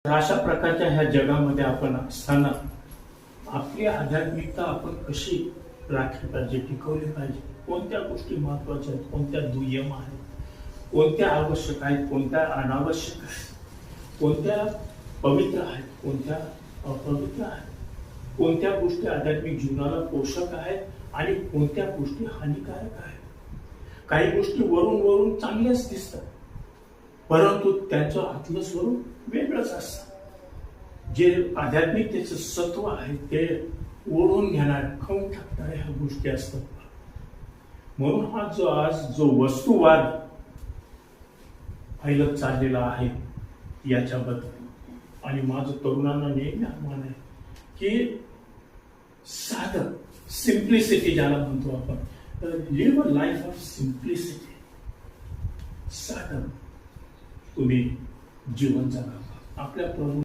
तर अशा प्रकारच्या ह्या जगामध्ये आपण असताना आपली आध्यात्मिकता आपण कशी राखली पाहिजे, टिकवली पाहिजे, कोणत्या गोष्टी महत्वाच्या आहेत, कोणत्या दुय्यम आहेत, कोणत्या आवश्यक आहेत, कोणत्या अनावश्यक आहेत, कोणत्या पवित्र आहेत, कोणत्या अपवित्र आहेत, कोणत्या गोष्टी आध्यात्मिक जीवनाला पोषक आहेत आणि कोणत्या गोष्टी हानिकारक आहेत. काही गोष्टी वरून वरून चांगल्याच दिसतात, परंतु त्यांचं आतलं स्वरूप वेगळंच असतं. जे आध्यात्मिकतेचं सत्व आहे ते ओढून घेणार, खाऊन टाकणाऱ्या ह्या गोष्टी असतात. म्हणून हा जो वस्तुवाद फैलत चाललेला आहे याच्याबद्दल आणि माझं तरुणांना नेहमी आव्हान आहे की साधं, सिम्प्लिसिटी ज्याला म्हणतो आपण, live a life of simplicity. साधं तुम्ही जीवन जगा. आपल्या प्रभू